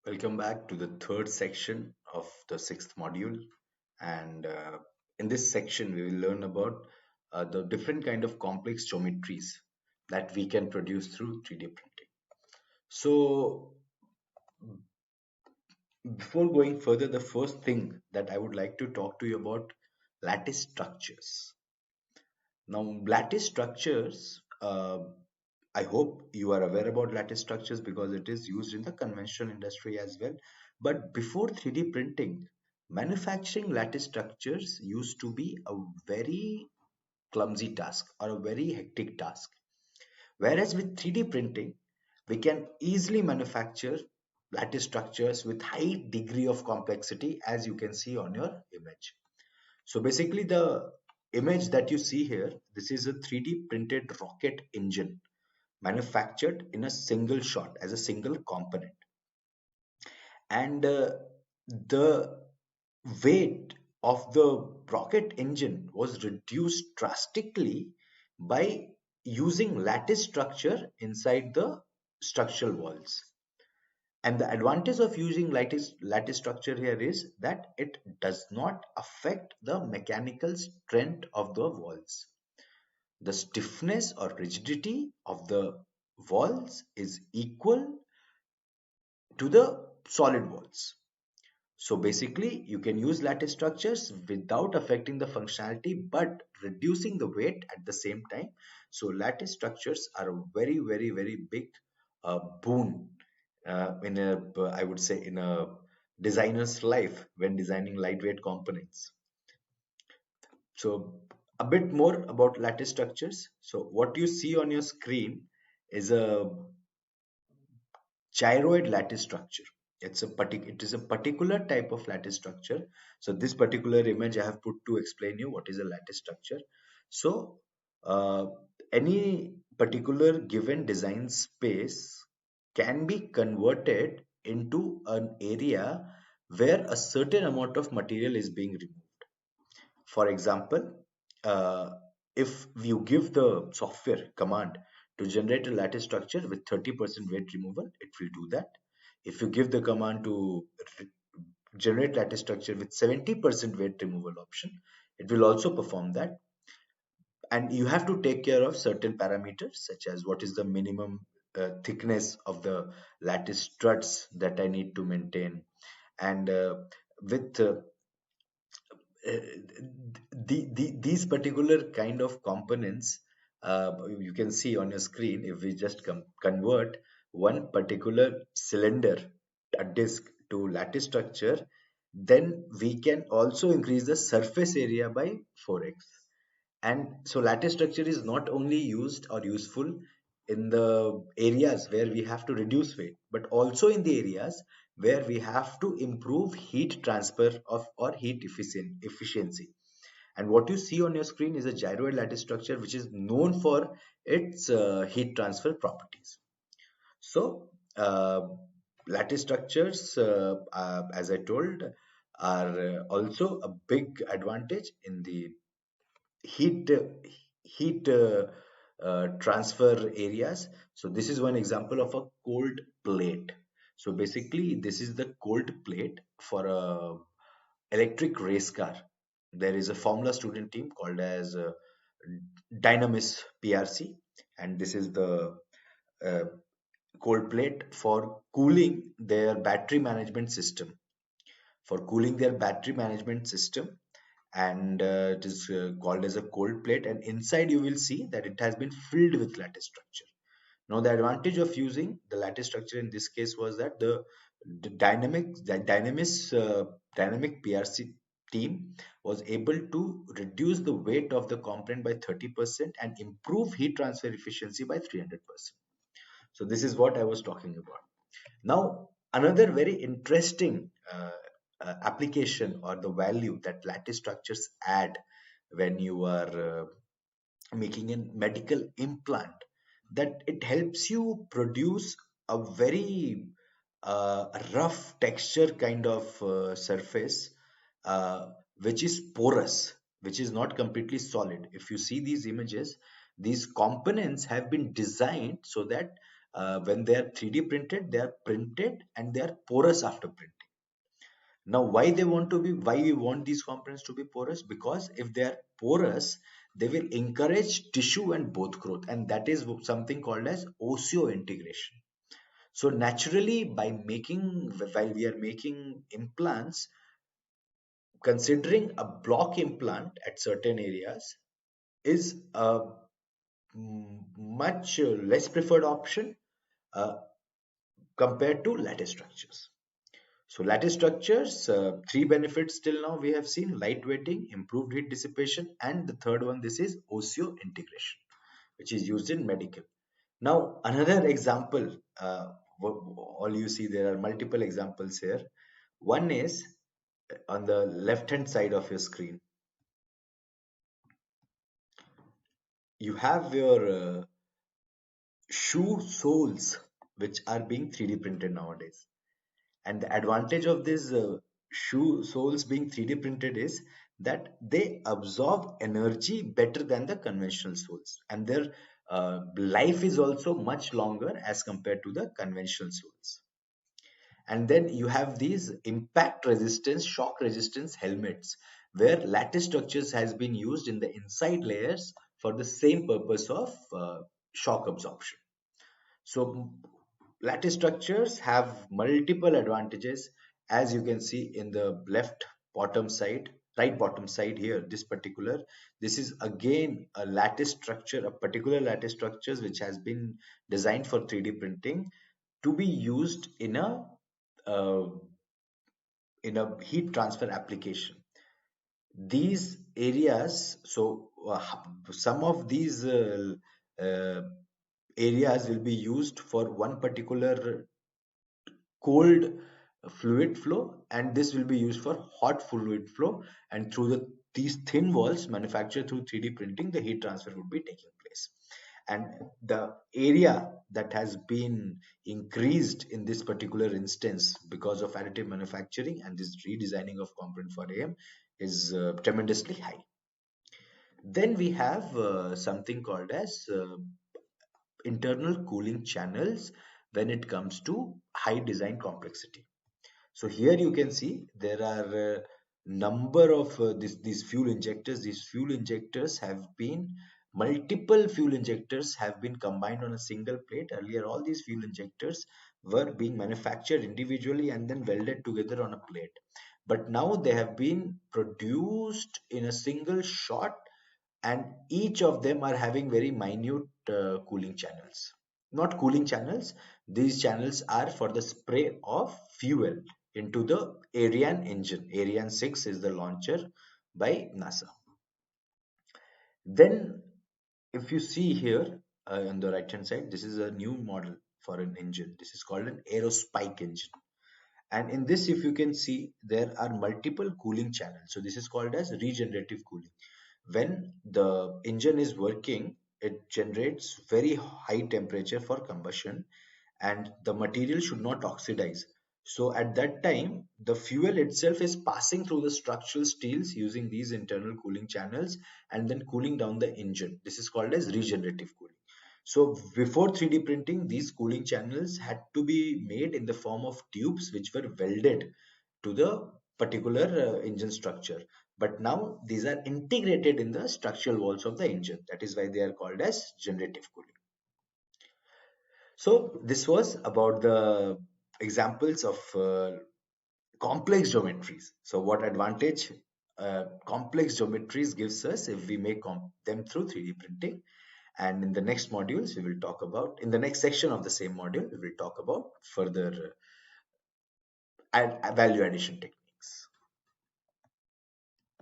Welcome back to the third section of the sixth module. And in this section, we will learn about the different kind of complex geometries that we can produce through 3D printing. So, before going further, the first thing that I would like to talk to you about lattice structures. Now, lattice structures, I hope you are aware about lattice structures because it is used in the conventional industry as well. But before 3D printing, manufacturing lattice structures used to be a very clumsy task or a very hectic task. Whereas with 3D printing, we can easily manufacture lattice structures with high degree of complexity, as you can see on your image. So basically the image that you see here, this is a 3D printed rocket engine manufactured in a single shot as a single component. And the weight of the rocket engine was reduced drastically by using lattice structure inside the structural walls. And the advantage of using lattice structure here is that it does not affect the mechanical strength of the walls. The stiffness or rigidity of the walls is equal to the solid walls. So basically, you can use lattice structures without affecting the functionality but reducing the weight at the same time. So lattice structures are a very, very, very big boon in a, I would say, in a designer's life when designing lightweight components. So a bit more about lattice structures. So what you see on your screen is a gyroid lattice structure. It is a particular type of lattice structure. So this particular image I have put to explain you what is a lattice structure. So uh, any particular given design space can be converted into an area where a certain amount of material is being removed. For example, uh, if you give the software command to generate a lattice structure with 30% weight removal, it will do that. If you give the command to generate lattice structure with 70% weight removal option, it will also perform that. And you have to take care of certain parameters such as what is the minimum thickness of the lattice struts that I need to maintain. And with uh, these particular kind of components, you can see on your screen, if we just convert one particular cylinder, a disc, to lattice structure, then we can also increase the surface area by 4x. And so lattice structure is not only used or useful in the areas where we have to reduce weight, but also in the areas where we have to improve heat transfer of or efficiency. And what you see on your screen is a gyroid lattice structure which is known for its heat transfer properties. So lattice structures, as I told, are also a big advantage in the heat heat transfer areas. So this is one example of a cold plate. So basically this is the cold plate for a electric race car. There is a formula student team called as dynamis prc, and this is the uh, cold plate for cooling their battery management system, and it is called as a cold plate, and inside you will see that it has been filled with lattice structure. Now the advantage of using the lattice structure in this case was that the dynamic PRC team was able to reduce the weight of the component by 30% and improve heat transfer efficiency by 300%. So this is what I was talking about. Now, another very interesting application or the value that lattice structures add when you are making a medical implant, that it helps you produce a very rough texture kind of surface, uh, which is porous, which is not completely solid. If you see these images, these components have been designed so that when they are 3D printed, they are printed and they are porous after printing. Now, why we want these components to be porous? Because if they are porous, they will encourage tissue and bone growth, and that is something called as osseointegration. So naturally, while we are making implants, considering a block implant at certain areas is a much less preferred option uh, compared to lattice structures. So lattice structures, three benefits till now we have seen: lightweighting, improved heat dissipation, and the third one, this is osseo integration, which is used in medical. Now another example, all you see there are multiple examples here. One is on the left hand side of your screen. You have your shoe soles which are being 3D printed nowadays. And the advantage of these shoe soles being 3D printed is that they absorb energy better than the conventional soles, and their life is also much longer as compared to the conventional soles. And then you have these impact resistance, shock resistance helmets, where lattice structures has been used in the inside layers for the same purpose of shock absorption. So lattice structures have multiple advantages, as you can see in the left bottom side, right bottom side here. This is again a lattice structure, a particular lattice structures which has been designed for 3D printing to be used uh, in a heat transfer application. These areas, some of these uh, areas will be used for one particular cold fluid flow, and this will be used for hot fluid flow, and through these thin walls manufactured through 3D printing, the heat transfer would be taking place. And the area that has been increased in this particular instance because of additive manufacturing and this redesigning of component for AM is tremendously high. Then we have something called as internal cooling channels when it comes to high design complexity. So here you can see there are a number of these fuel injectors. These fuel injectors have been multiple fuel injectors have been combined on a single plate. Earlier, all these fuel injectors were being manufactured individually and then welded together on a plate. But now they have been produced in a single shot, and each of them are having very minute cooling channels. Not cooling channels, these channels are for the spray of fuel into the Ariane engine. Ariane 6 is the launcher by NASA. Then if you see here on the right hand side, this is a new model for an engine. This is called an Aerospace engine. And in this, if you can see, there are multiple cooling channels. So this is called as regenerative cooling. When the engine is working, it generates very high temperature for combustion, and the material should not oxidize. So at that time, the fuel itself is passing through the structural steels using these internal cooling channels and then cooling down the engine. This is called as regenerative cooling. So before 3D printing, these cooling channels had to be made in the form of tubes which were welded to the particular engine structure. But now these are integrated in the structural walls of the engine. That is why they are called as generative cooling. So this was about the examples of complex geometries. So what advantage complex geometries gives us if we make them through 3D printing. And in the next modules, we will talk about, in the next section of the same module, we will talk about further value addition techniques.